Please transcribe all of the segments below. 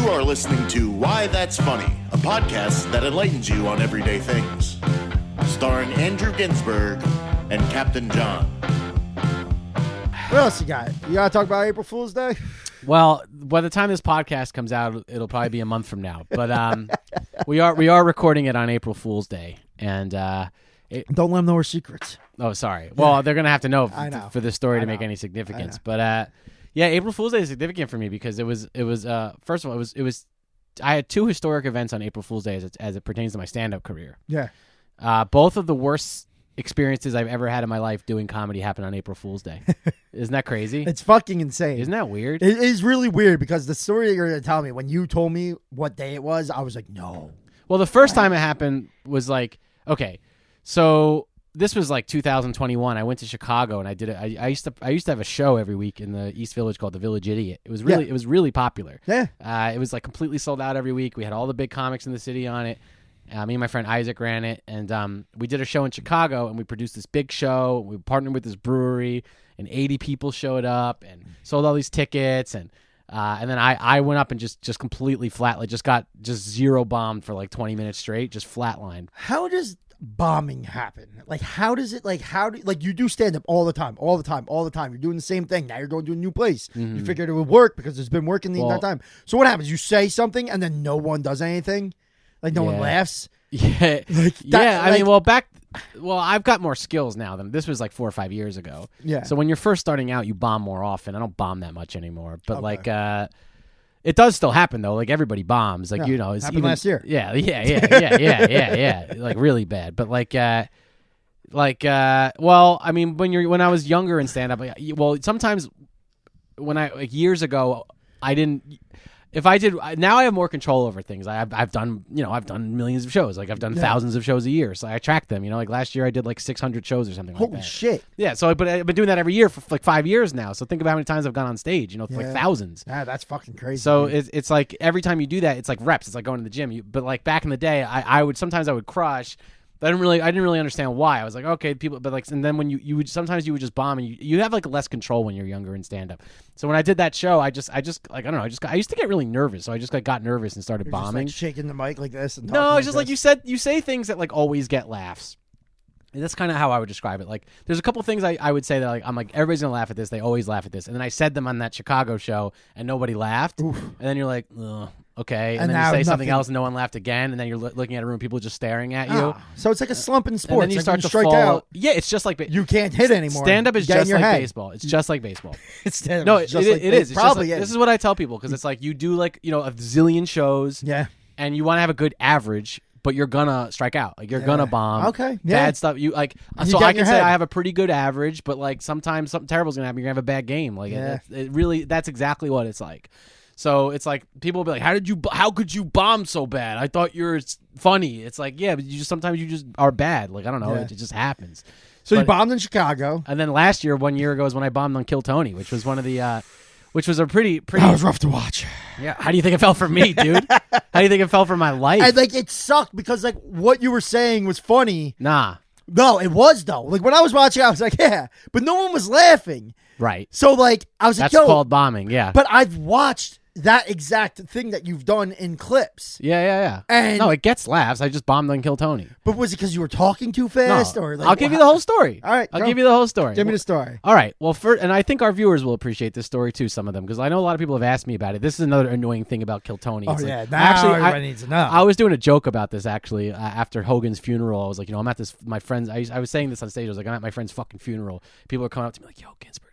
You are listening to Why That's Funny, a podcast that enlightens you on everyday things. Starring Andrew Ginsberg and Captain John. What else you got? You got to talk about April Fool's Day? Well, by the time this podcast comes out, it'll probably be a month from now. But we are recording it on April Fool's Day, and Don't let them know our secrets. oh, sorry. Well, they're gonna have to know, I know. for this story I to make know. any significance. But yeah, April Fool's Day is significant for me because it was first of all it was I had two historic events on April Fool's Day as it pertains to my stand-up career. Yeah. Both of the worst experiences I've ever had in my life doing comedy happened on April Fool's Day. Isn't that crazy? It's fucking insane. Isn't that weird? It is really weird because the story that you're going to tell me, when you told me what day it was, I was like, no. Well, the first time it happened was like, okay, so this was like 2021. I went to Chicago and I did it. I used to have a show every week in the East Village called the Village Idiot. It was really popular. Yeah. It was like completely sold out every week. We had all the big comics in the city on it. Me and my friend Isaac ran it, and we did a show in Chicago, and we produced this big show. We partnered with this brewery, and 80 people showed up and sold all these tickets, and then I went up and just completely just zero bombed for like 20 minutes straight, just flatlined. How does bombing happen? Like, how does it, you do stand up all the time. You're doing the same thing. Now you're going to a new place. You figured it would work because it's been working the entire time. So what happens? You say something, and then no one does anything? Like, no one laughs? Yeah. Well, I've got more skills now than this was like 4 or 5 years ago. Yeah. So when you're first starting out, you bomb more often. I don't bomb that much anymore. But it does still happen though. Like everybody bombs. Like, Yeah. it's Happened last year. Yeah. Like really bad. But well, I mean, when I was younger in stand up, sometimes when years ago, I didn't. If I did now, I have more control over things. I've done millions of shows. Like I've done thousands of shows a year, so I track them. Like last year I did like 600 shows or something like that. Holy shit! Yeah. So, but I've been doing that every year for like 5 years now. So think about how many times I've gone on stage. Like thousands. Yeah, that's fucking crazy. So it's like every time you do that, it's like reps. It's like going to the gym. But like back in the day, I would crush. But I didn't really understand why. I was like, okay, people, but like, and then when you would sometimes you would just bomb, and you have like less control when you're younger in stand up. So when I did that show, I just like, I don't know, I used to get really nervous, so I just got nervous and started You're bombing. just, like, shaking the mic like this. And no, it's just this. like you say things that like always get laughs. And that's kind of how I would describe it. Like, there's a couple things I would say that like I'm like, everybody's gonna laugh at this. They always laugh at this. And then I said them on that Chicago show, and nobody laughed. Oof. And then you're like, ugh. Okay, and then you say something else and no one laughed again, and then you're looking at a room, people just staring at you. So it's like a slump in sports. And then you start to strike fall out. Yeah, it's just like you can't hit anymore. Stand up is just like baseball. It's just like baseball. It is. Probably This is what I tell people because it's like you do like a zillion shows. Yeah. And you want to have a good average, but you're gonna strike out. Like you're gonna bomb. Okay. Yeah. Bad stuff. You like. So I can say I have a pretty good average, but like sometimes something terrible is gonna happen. You're gonna have a bad game. Like it really. That's exactly what it's like. So it's like people will be like, how could you bomb so bad? I thought you're funny. It's like, yeah, but sometimes you just are bad. Like, I don't know. It just happens. So you bombed in Chicago. And then 1 year ago is when I bombed on Kill Tony, which was one of the, which was a pretty. That was rough to watch. Yeah. How do you think it felt for me, dude? How do you think it felt for my life? And like, it sucked because like what you were saying was funny. Nah. No, it was though. Like when I was watching, I was like, yeah, but no one was laughing. Right. So like, I was like, that's called bombing. Yeah. But I've watched that exact thing that you've done in clips. Yeah. And no, it gets laughs. I just bombed on Kill Tony. But was it because you were talking too fast? No, or like, I'll give you the whole story. All right. I'll give you the whole story. Give me the story. All right. Well, and I think our viewers will appreciate this story too, some of them, because I know a lot of people have asked me about it. This is another annoying thing about Kill Tony. Oh, it's yeah. Like, Now everybody needs to know. I was doing a joke about this, actually, after Hogan's funeral. I was like, I'm at my friend's, I was saying this on stage. I was like, I'm at my friend's fucking funeral. People are coming up to me like, yo, Ginsberg.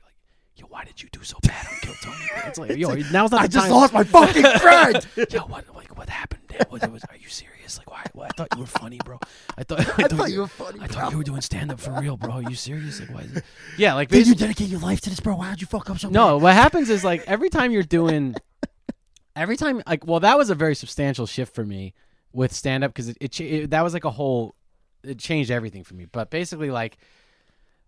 Yo, why did you do so bad on Kill Tony? It's like, yo, now's not the time. I just lost my fucking friend. Yo, what happened? Are you serious? Like, why? I thought you were funny, bro. I thought you were funny. I thought you were doing stand up for real, bro. Are you serious? Like, why? Is it? Yeah, like, did you dedicate your life to this, bro? Why did you fuck up so bad? No, what happens is like every time that was a very substantial shift for me with stand up because that was like it changed everything for me. But basically, like.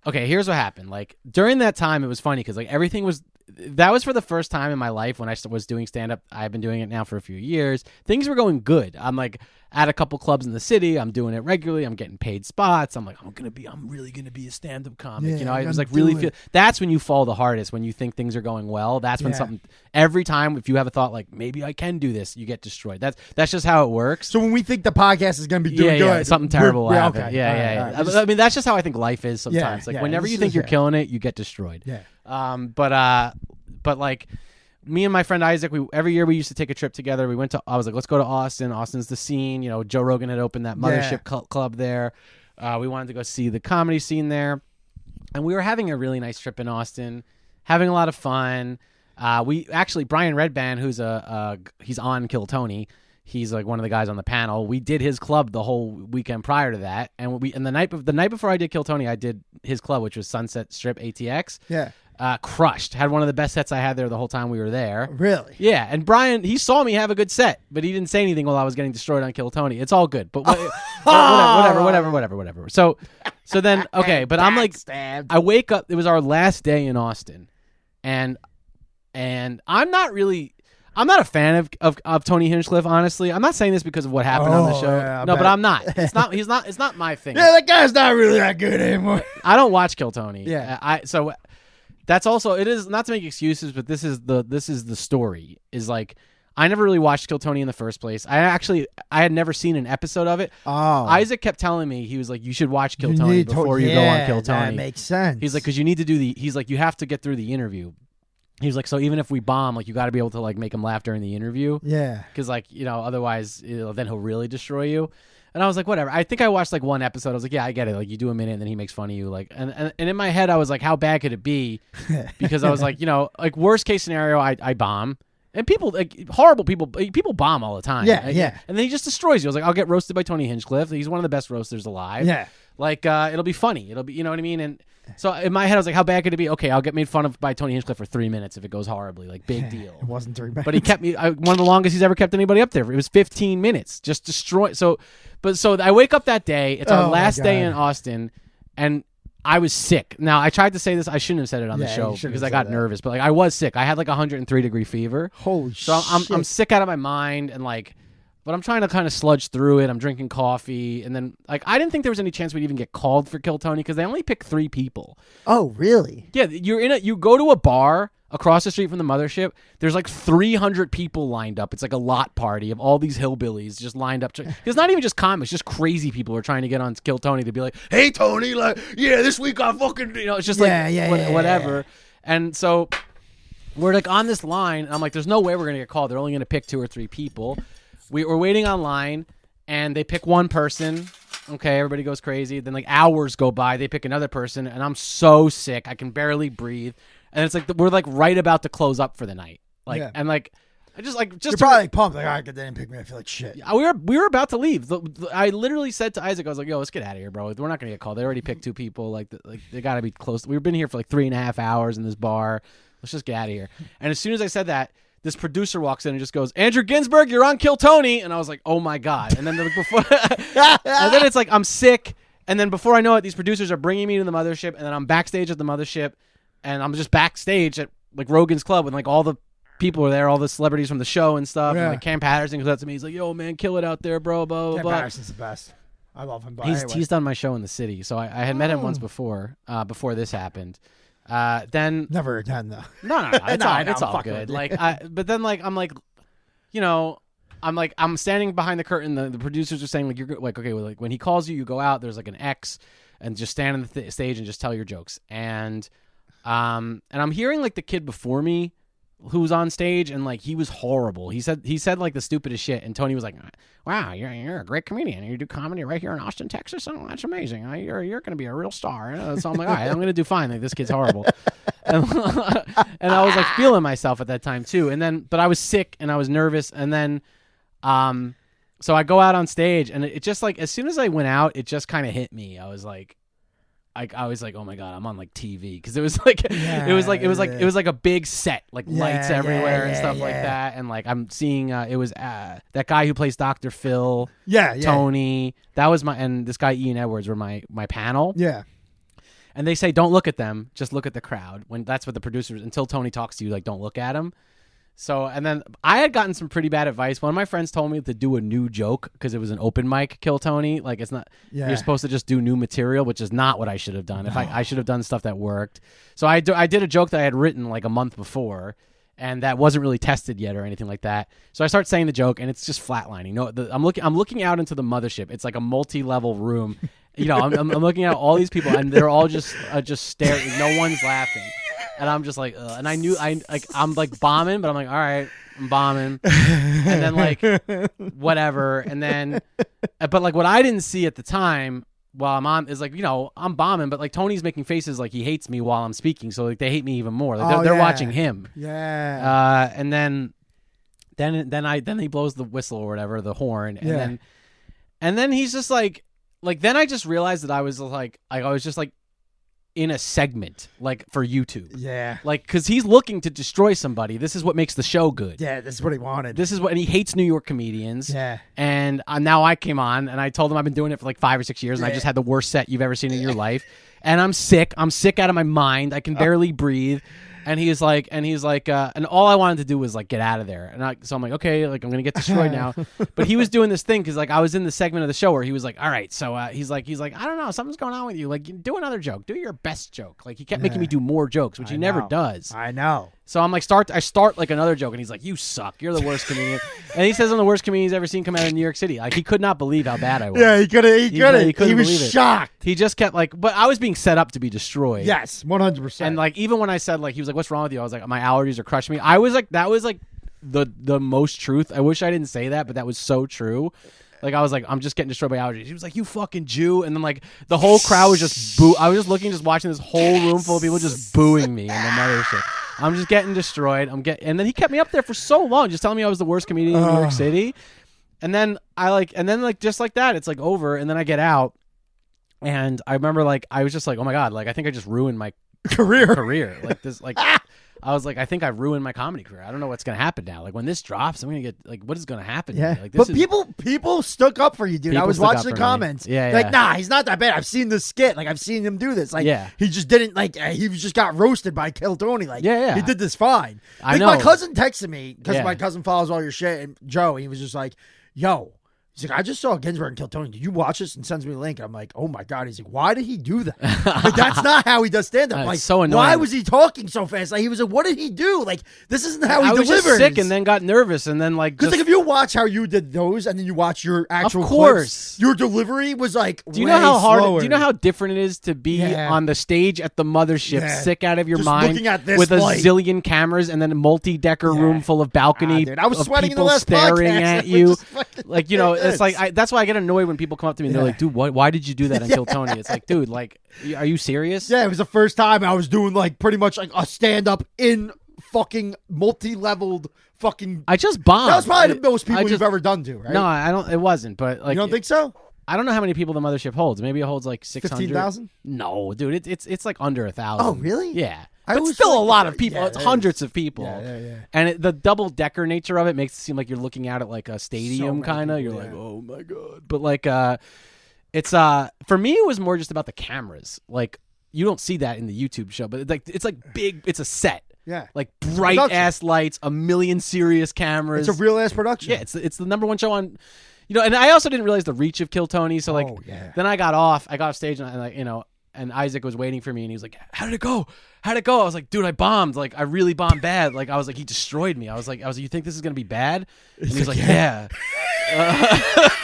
Okay, here's what happened. Like during that time, it was funny because like everything was that was for the first time in my life when I was doing stand-up. I've been doing it now for a few years. Things were going good. I'm like at a couple clubs in the city. I'm doing it regularly. I'm getting paid spots. I'm like, I'm really gonna be a stand-up comic. Yeah, I was like really feel. That's when you fall the hardest, when you think things are going well. That's when something. Every time, if you have a thought like maybe I can do this, you get destroyed. That's just how it works. So when we think the podcast is gonna be doing good, something terrible will happen. Okay. Yeah. All right. I mean, that's just how I think life is sometimes. Whenever you think you're killing it, you get destroyed. Yeah. But like me and my friend Isaac, every year we used to take a trip together. I was like, let's go to Austin. Austin's the scene. Joe Rogan had opened that Mothership club there. We wanted to go see the comedy scene there. And we were having a really nice trip in Austin, having a lot of fun. We actually, Brian Redband, who's he's on Kill Tony. He's like one of the guys on the panel. We did his club the whole weekend prior to that. And the night before I did Kill Tony, I did his club, which was Sunset Strip ATX. Yeah. Crushed. Had one of the best sets I had there the whole time we were there. Really? Yeah. And Brian, he saw me have a good set, but he didn't say anything while I was getting destroyed on Kill Tony. It's all good. But whatever. So then, okay. But I'm like, I wake up. It was our last day in Austin, and I'm not a fan of Tony Hinchcliffe, honestly. I'm not saying this because of what happened on the show. Yeah, but I'm not. It's not my thing. Yeah, that guy's not really that good anymore. I don't watch Kill Tony. Yeah. So that's also, it is not to make excuses, but this is the story. Is like, I never really watched Kill Tony in the first place. I had never seen an episode of it. Oh. Isaac kept telling me, he was like, you should watch Kill Tony before you go on Kill Tony. That makes sense. He's like, because you need to he's like, you have to get through the interview. He was like, so even if we bomb, like, you got to be able to like make him laugh during the interview. Yeah. Because like, otherwise then he'll really destroy you. And I was like, whatever. I think I watched like one episode. I was like, yeah, I get it. Like, you do a minute and then he makes fun of you. Like, and in my head, I was like, how bad could it be? Because I was like, like worst case scenario, I bomb. And people, like horrible people bomb all the time. Yeah, yeah. And then he just destroys you. I was like, I'll get roasted by Tony Hinchcliffe. He's one of the best roasters alive. Yeah. Like, it'll be funny. It'll be, you know what I mean? And so in my head, I was like, how bad could it be? Okay, I'll get made fun of by Tony Hinchcliffe for 3 minutes if it goes horribly. Like, big deal. It wasn't 3 minutes. But he kept me, one of the longest he's ever kept anybody up there. It was 15 minutes. Just destroy. So I wake up that day. It's our last day in Austin. And I was sick. Now, I tried to say this. I shouldn't have said it on the show because I got nervous. But like, I was sick. I had like 103-degree fever. Holy shit. So I'm sick out of my mind and like, but I'm trying to kind of sludge through it. I'm drinking coffee. And then like, I didn't think there was any chance we'd even get called for Kill Tony because they only pick 3 people. Oh, really? Yeah. You go to a bar across the street from the Mothership. There's like 300 people lined up. It's like a lot party of all these hillbillies just lined up. It's not even just comics, just crazy people who are trying to get on Kill Tony to be like, hey, Tony, like, yeah, this week I fucking, it's just whatever. And so we're like on this line. And I'm like, there's no way we're going to get called. They're only going to pick 2 or 3 people. We're waiting online, and they pick one person. Okay, everybody goes crazy. Then like hours go by, they pick another person, and I'm so sick, I can barely breathe. And it's like we're like right about to close up for the night. Like and like I just you're probably like pumped. Like, all right, they didn't pick me. I feel like shit. We were about to leave. I literally said to Isaac, I was like, "Yo, let's get out of here, bro. We're not gonna get called. They already picked 2 people. Like they gotta be close. We've been here for like 3.5 hours in this bar. Let's just get out of here." And as soon as I said that, this producer walks in and just goes, "Andrew Ginsberg, you're on Kill Tony." And I was like, "Oh my God." And then before, and then it's like, I'm sick. And then before I know it, these producers are bringing me to the Mothership. And then I'm backstage at the Mothership. And I'm just backstage at like Rogan's Club. And like all the people are there, all the celebrities from the show and stuff. And like Cam Patterson comes up to me. He's like, "Yo, man, kill it out there, bro." Blah, blah, blah. Cam Patterson's the best. I love him. He's done my show in the city. So I had met him once before this happened. Then never again though. No, it's all good. Like, but then like I'm like, I'm standing behind the curtain. The producers are saying like, you're like, okay, well, like when he calls you, you go out. There's like an X, and just stand on the stage and just tell your jokes. And I'm hearing like the kid before me who was on stage, and like he was horrible. He said like the stupidest shit, and Tony was like, "Wow, you're a great comedian. You do comedy right here in Austin, Texas. Oh, that's amazing. You're gonna be a real star." So I'm like, all right, I'm gonna do fine. Like, this kid's horrible, and I was like feeling myself at that time too. And then, but I was sick and I was nervous, and then, so I go out on stage, and it just like as soon as I went out, it just kind of hit me. I was like, oh my God, I'm on like TV, because it was like it was like a big set, like lights everywhere and stuff like that, and like I'm seeing it was that guy who plays Dr. Phil, Tony, that was and this guy Ian Edwards were my panel, And they say, don't look at them, just look at the crowd. When that's what the producers, until Tony talks to you, like, don't look at him. So, and then I had gotten some pretty bad advice. One of my friends told me to do a new joke because it was an open mic, Kill Tony. Like, it's not, you're supposed to just do new material, which is not what I should have done. No. If I should have done stuff that worked. So I did a joke that I had written like a month before, and that wasn't really tested yet or anything like that. So I start saying the joke, and it's just flatlining. No, I'm looking out into the mothership. It's like a multi-level room. You know, I'm looking at all these people, and they're all just staring. No one's laughing. And I'm just like, ugh. And I knew I'm like bombing, but I'm like, all right, I'm bombing. And then like, whatever. And then, but like what I didn't see at the time while I'm on is like, you know, I'm bombing, but like Tony's making faces like he hates me while I'm speaking. So like they hate me even more. Like they're watching him. Yeah. And then he blows the whistle or whatever, the horn. And then he's just like then I just realized that I was just like, in a segment, like, for YouTube. Yeah. Like, because he's looking to destroy somebody. This is what makes the show good. Yeah, this is what he wanted. And he hates New York comedians. Yeah. And now I came on, and I told him I've been doing it for like 5 or 6 years, and I just had the worst set you've ever seen in your life. And I'm sick. I'm sick out of my mind. I can barely breathe. And he's like, and all I wanted to do was like get out of there. And so I'm like, okay, like I'm gonna get destroyed now. But he was doing this thing because like I was in the segment of the show where he was like, all right, so he's like, I don't know, something's going on with you. Like, do another joke, do your best joke. Like he kept making me do more jokes, which he never does. I know. So I'm like, I start like another joke, and he's like, you suck. You're the worst comedian. And he says I'm the worst comedian he's ever seen come out of New York City. Like he could not believe how bad I was. Yeah, he couldn't. He was shocked. He just kept like, but I was being set up to be destroyed. Yes, 100%. And like even when I said like, he was like, what's wrong with you? I was like, my allergies are crushing me. I was like, that was like the most truth. I wish I didn't say that, but that was so true. Like I was like, I'm just getting destroyed by allergies. He was like, you fucking Jew. And then like the whole crowd was just I was just watching this whole room full of people just booing me and the mothership. I'm just getting destroyed. And then he kept me up there for so long, just telling me I was the worst comedian in New York City. And then just like that, it's like over. And then I get out, and I remember like I was just like, oh my god, like I think I just ruined my career. Like this, like I was like, I think I ruined my comedy career. I don't know what's gonna happen now. Like when this drops, I'm gonna get like, what is gonna happen? Yeah, like, but people stuck up for you, dude. I was watching the comments. Yeah, like, nah, he's not that bad. I've seen this skit. Like I've seen him do this. Like, he just didn't like. He just got roasted by Kill Tony. Like, he did this fine. Like, I know. My cousin texted me because my cousin follows all your shit, and Joe, he was just like, yo. He's like, I just saw Ginsberg and Kill Tony. Did you watch this? And sends me a link. I'm like, oh my god. He's like, why did he do that? Like, that's not how he does stand up. Like, so annoying. Why was he talking so fast? Like, he was like, what did he do? Like, this isn't how he delivers. I was just sick and then got nervous and then like. Because like if you watch how you did those and then you watch your actual of course clips, your delivery was like. Do you know how hard? Do you know how different it is to be on the stage at the mothership, sick out of your just mind, looking at this with light. a zillion cameras and then a multi-decker room full of balcony dude, I was of sweating in the people last staring podcast. at you. Like you know, it's like that's why I get annoyed when people come up to me and they're like, "Dude, why did you do that on Kill Tony?" It's like, dude, like, are you serious? Yeah, it was the first time I was doing like pretty much like a stand up in fucking multi-leveled fucking. I just bombed. That was probably the most people you've ever done to, right? No, I don't. It wasn't, but like, you don't think so? I don't know how many people the mothership holds. Maybe it holds like 600. 15,000? No, dude, it's like under 1,000. Oh, really? Yeah. But it's still a lot of people. Yeah, it's hundreds of people. Yeah. And the double decker nature of it makes it seem like you're looking at it like a stadium kind of. You're like, oh my god. But like, it's for me, it was more just about the cameras. Like you don't see that in the YouTube show, but it's like big. It's a set. Yeah. Like bright ass lights, a million serious cameras. It's a real ass production. Yeah. It's the #1 show on. You know, and I also didn't realize the reach of Kill Tony. So like, then I got off stage and like, you know. And Isaac was waiting for me, and he was like, "How did it go? How'd it go?" I was like, "Dude, I bombed. Like, I really bombed bad. Like, I was like, he destroyed me. I was like, you think this is gonna be bad?" And he was like, "Yeah." I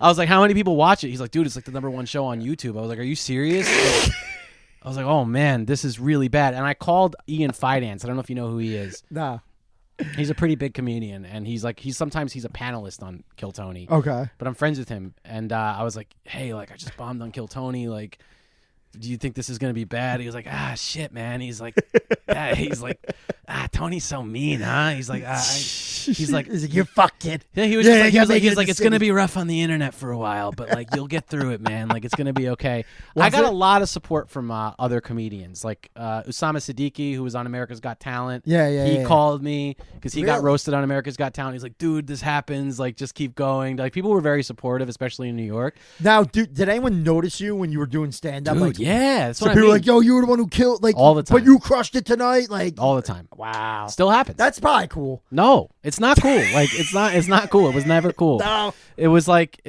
was like, "How many people watch it?" He's like, "Dude, it's like the #1 show on YouTube." I was like, "Are you serious?" Like, I was like, "Oh man, this is really bad." And I called Ian Fidance. I don't know if you know who he is. Nah. He's a pretty big comedian, and sometimes he's a panelist on Kill Tony. Okay. But I'm friends with him, and I was like, hey, like I just bombed on Kill Tony, like do you think this is gonna be bad? He was like, shit, man. He's like, Tony's so mean, huh? He's like, he's like, you fuck kid. Yeah, he was just like, he's like, it's gonna be rough on the internet for a while, but like you'll get through it, man. Like it's gonna be okay. I got a lot of support from other comedians, like Usama Siddiqui, who was on America's Got Talent. He called me because he got roasted on America's Got Talent. He's like, dude, this happens. Like, just keep going. Like, people were very supportive, especially in New York. Now, dude, did anyone notice you when you were doing stand up? Like, yeah, that's what I people mean. were like, yo, you were the one who killed. Like, all the time. But you crushed it tonight. Like, all the time. Wow, still happens. That's probably cool. No, it's not cool. Like, it's not cool. It was never cool. No, it was like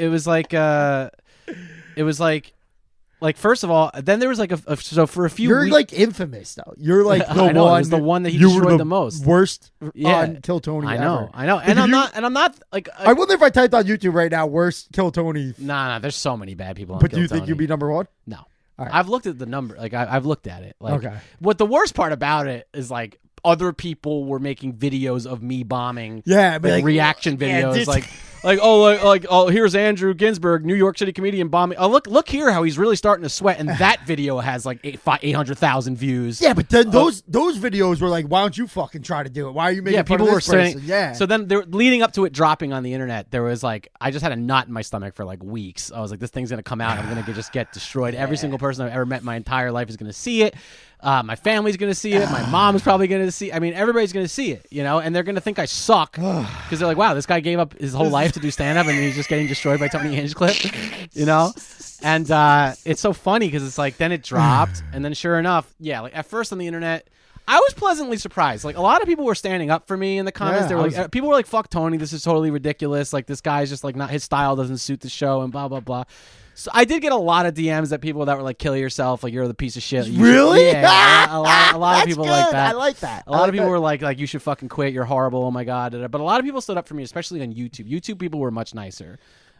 first of all, then there was like so for a few. You're weeks, like infamous though. You're like the I know, one. It was the one that he destroyed the most. Worst on Kill Tony. I know. Like, And I'm not like. I wonder if I typed on YouTube right now, worst Kill Tony. Nah. There's so many bad people. But do you think you'd be number one? No. All right. I've looked at the number. Like I've looked at it. Like, okay. What the worst part about it is like other people were making videos of me bombing. Yeah, but like reaction videos. Like here's Andrew Ginsberg, New York City comedian bombing. Oh, look here how he's really starting to sweat, and that video has like 800,000 views. Yeah, but then those videos were like, why don't you fucking try to do it? Why are you making fun people of were this person? saying, so then leading up to it dropping on the internet, there was like, I just had a knot in my stomach for like weeks. I was like, this thing's gonna come out, I'm gonna just get destroyed. Every single person I've ever met in my entire life is gonna see it. My family's gonna see it. My mom's probably gonna see. I mean, everybody's gonna see it, you know, and they're gonna think I suck because they're like, "Wow, this guy gave up his whole life to do stand up, and he's just getting destroyed by Tony Hinchcliffe," you know. And it's so funny because it's like then it dropped, and then sure enough, yeah, like at first on the internet, I was pleasantly surprised. Like a lot of people were standing up for me in the comments. They were like, people were like, "Fuck Tony, this is totally ridiculous. Like this guy's just like not his style doesn't suit the show," and blah blah blah. So I did get a lot of DMs that people that were like, "Kill yourself! Like you're the piece of shit." Really? Yeah, a lot of people good. like that. I like that. A lot of people were like you should fucking quit. You're horrible. Oh my god. But a lot of people stood up for me, especially on YouTube. YouTube people were much nicer.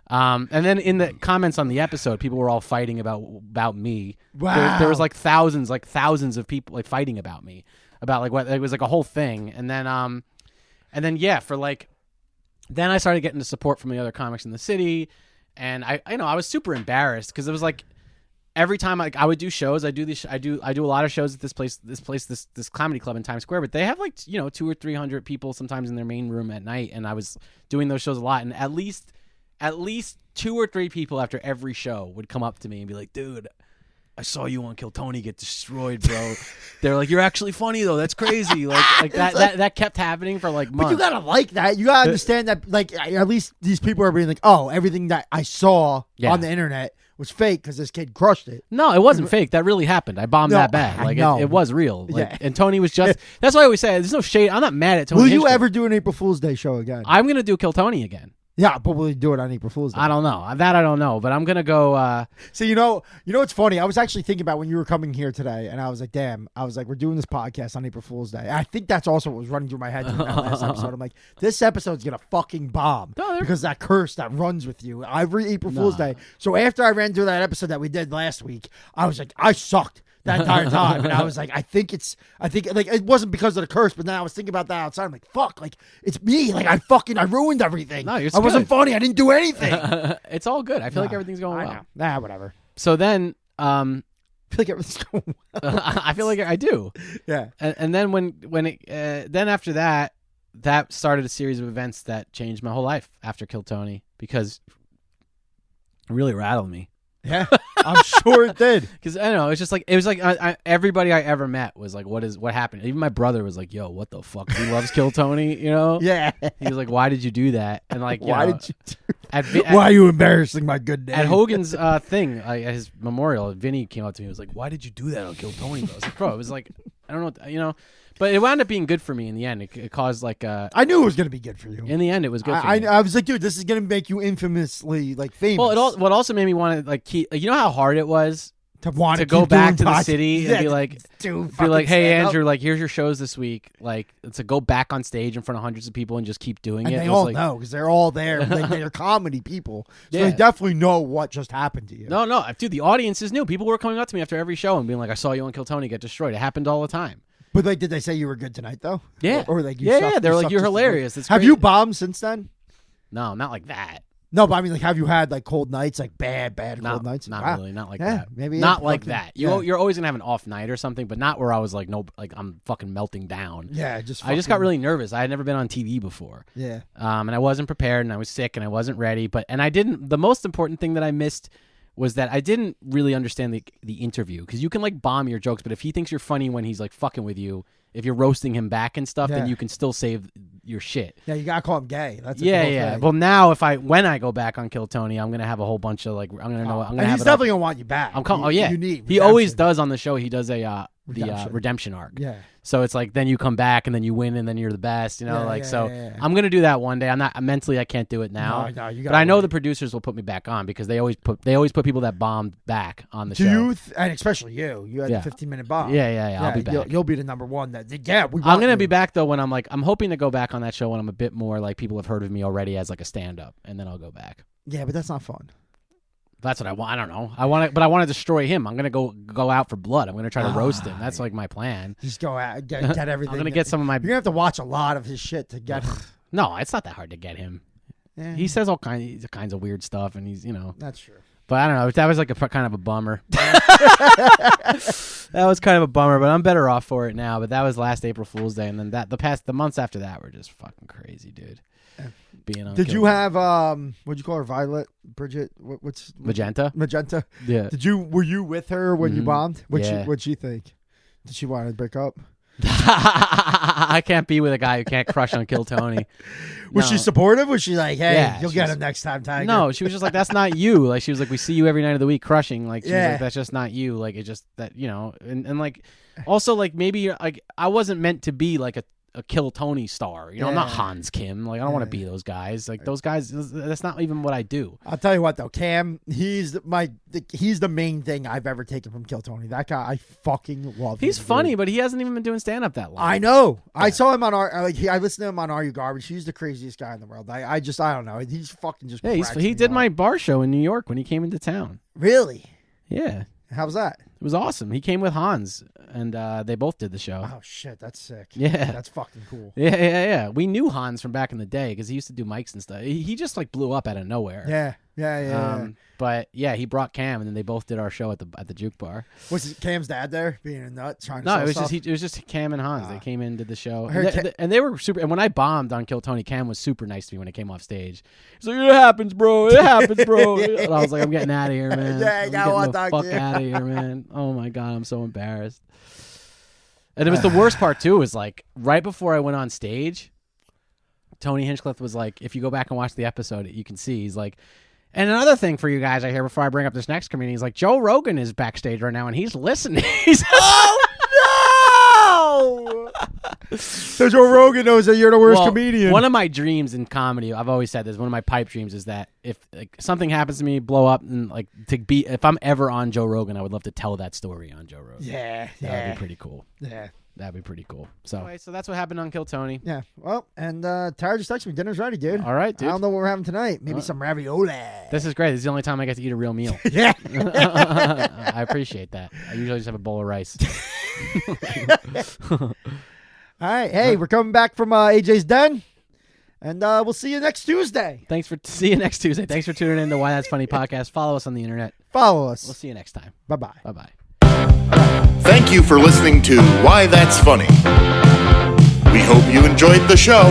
And then in the comments on the episode, people were all fighting about me. Wow. There was like thousands of people like fighting about me, about like what it was like a whole thing. And then yeah, for like, then I started getting the support from the other comics in the city. And I was super embarrassed because it was like every time I would do shows, I do a lot of shows at this comedy club in Times Square, but they have like 200 or 300 people sometimes in their main room at night, and I was doing those shows a lot, and at least 2 or 3 people after every show would come up to me and be like, "Dude, I saw you on Kill Tony get destroyed, bro." They're like, "You're actually funny though. That's crazy." Like that kept happening for like months. But you gotta like that. You gotta understand that. Like at least these people are being like, "Oh, everything that I saw on the internet was fake because this kid crushed it." No, it wasn't fake. That really happened. I bombed that bad. Like it was real. Like, and Tony was just. That's why I always say there's no shade. I'm not mad at Tony. Will you ever do an April Fool's Day show again? I'm gonna do Kill Tony again. Yeah, but will you do it on April Fool's Day? I don't know. That I don't know. But I'm gonna go. So you know what's funny? I was actually thinking about when you were coming here today, and I was like, "Damn!" I was like, "We're doing this podcast on April Fool's Day." I think that's also what was running through my head during that last episode. I'm like, "This episode's gonna fucking bomb because that curse that runs with you every April Fool's Day." So after I ran through that episode that we did last week, I was like, "I sucked." That entire time, and I was like, I think like it wasn't because of the curse, but then I was thinking about that outside. I'm like, fuck, like it's me, like I ruined everything. No, I wasn't funny. I didn't do anything. It's all good. I feel like everything's going well. Nah, whatever. So then, I feel like everything's going well. I feel like I do. Yeah. And then then after that started a series of events that changed my whole life after Kill Tony because it really rattled me. Yeah, I'm sure it did. Because I don't know, it was like everybody I ever met was like, what happened? Even my brother was like, "Yo, what the fuck? He loves Kill Tony," you know? Yeah. He was like, "Why did you do that?" And like, why did you do? Why are you embarrassing my good name? At Hogan's thing, at his memorial, Vinny came up to me and was like, "Why did you do that on Kill Tony?" Bro? I was like, "Bro, it was like, I don't know, But it wound up being good for me in the end. It caused like I knew it was gonna be good for you. In the end, it was good for me. I was like, dude, this is gonna make you infamously like famous. Well, what also made me want to like keep. Like, you know how hard it was to go back to the city and be like, "Hey, Andrew, like here's your shows this week." Like to go back on stage in front of hundreds of people and just keep doing it. And they it all like, know because they're all there. They're comedy people, so they definitely know what just happened to you. No, dude, the audiences knew. People were coming up to me after every show and being like, "I saw you on Kill Tony get destroyed." It happened all the time. But like, did they say you were good tonight though? Yeah. Or like, yeah, they're like, "You're hilarious." Have you bombed since then? No, not like that. No, but I mean, like, have you had like cold nights, like bad cold nights? Not Wow. really, not like Yeah, that. maybe not it's like fucking- that. yeah. You're always gonna have an off night or something, but not where I was like, no, like I'm fucking melting down. Yeah, I just fucking- got really nervous. I had never been on TV before. Yeah. And I wasn't prepared, and I was sick, and I wasn't ready. And I didn't. The most important thing that I missed was that I didn't really understand the interview, because you can like bomb your jokes, but if he thinks you're funny when he's like fucking with you, if you're roasting him back and stuff, then Yeah. you can still save your shit. Yeah, you gotta call him gay. That's Yeah, the whole yeah. thing. Well, now when I go back on Kill Tony, I'm gonna have a whole bunch of like I'm gonna know. I'm gonna and have he's it up. definitely gonna want you back. Oh yeah, You need. he always redemption. does on the show. He does the Redemption. redemption arc. Yeah. So it's like then you come back and then you win and then you're the best. You know, Yeah, so yeah. I'm gonna do that one day. I'm not mentally. I can't do it now. No, you but I know gotta the producers will put me back on, because they always put people that bombed back on the Do show. you, and especially you had Yeah. the 15-minute bomb. Yeah. I'll be back. You'll be the number one. Yeah, we. I'm want gonna you. be back though when I'm hoping to go back on that show when I'm a bit more like people have heard of me already as like a stand up, and then I'll go back. Yeah, but that's not fun. That's what I want. I don't know. I want to destroy him. I'm gonna go out for blood. I'm gonna try to roast him. That's like my plan. Just go out, get everything. I'm gonna get some of my. You're gonna have to watch a lot of his shit to get him. No, it's not that hard to get him. Yeah, He says all kinds of weird stuff, and he's that's true. But I don't know. That was like kind of a bummer. That was kind of a bummer, but I'm better off for it now. But that was last April Fool's Day, and then the months after that were just fucking crazy, dude. Being on. Did you have what'd you call her? Violet, Bridget? What's Magenta? Magenta? Yeah. Were you with her when you bombed? Yeah. What'd she think? Did she want to break up? I can't be with a guy who can't crush on Kill Tony. Was she supportive? Was she like, hey, Yeah, you'll she get was- him next time, Tiger? No, she was just like, that's not you. Like, she was like, we see you every night of the week crushing. Like, she was Yeah. like, that's just not you. Like, it's just that, and like, also, like, maybe, like, I wasn't meant to be like a Kill Tony star. I'm not Yeah. Hans Kim. Like, I don't want to be those guys. Like, those guys, that's not even what I do. I'll tell you what though, Cam, he's the main thing I've ever taken from Kill Tony. That guy, I fucking love. He's him, funny, dude. but he hasn't even been doing stand up that long. I know. I saw him on I listened to him on Are You Garbage. He's the craziest guy in the world. I don't know. He's fucking just. Yeah, cracks he me did up. my bar show in New York when he came into town. Really? Yeah, How was that? it was awesome. He came with Hans, and they both did the show. Oh shit, that's sick. Yeah. That's fucking cool. Yeah. We knew Hans from back in the day because he used to do mics and stuff. He just like blew up out of nowhere. Yeah. But yeah, he brought Cam, and then they both did our show at the juke bar. Was it Cam's dad there being a nut trying to No, sell it was stuff? just Cam and Hans. They came in, did the show, I heard and they were super. And when I bombed on Kill Tony, Cam was super nice to me when I came off stage. He's like, "It happens, bro. It happens, bro." And I was like, "I'm getting out of here, man. Yeah, I'm I getting want the that fuck kid." out of here, man. Oh my god, I'm so embarrassed." And it was the worst part too. Was like right before I went on stage, Tony Hinchcliffe was like, "If you go back and watch the episode, you can see." He's like. And another thing for you guys I hear before I bring up this next comedian, he's like, Joe Rogan is backstage right now, and he's listening. He's Oh no! So Joe Rogan knows that you're the worst comedian. One of my dreams in comedy, I've always said this, one of my pipe dreams is that if like, something happens to me, blow up, and like if I'm ever on Joe Rogan, I would love to tell that story on Joe Rogan. Yeah, That would be pretty cool. Yeah. That'd be pretty cool. So, anyway, so that's what happened on Kill Tony. Yeah. Well, and Tara just texted me. Dinner's ready, dude. All right, dude. I don't know what we're having tonight. Maybe some ravioli. This is great. This is the only time I get to eat a real meal. Yeah. I appreciate that. I usually just have a bowl of rice. All right. Hey, we're coming back from AJ's Den, and we'll see you next Tuesday. See you next Tuesday. Thanks for tuning in to Why That's Funny podcast. Follow us on the internet. Follow us. We'll see you next time. Bye-bye. Bye-bye. Thank you for listening to Why That's Funny. We hope you enjoyed the show.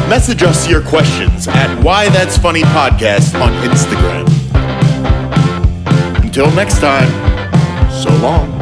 Message us your questions at Why That's Funny Podcast on Instagram. Until next time, so long.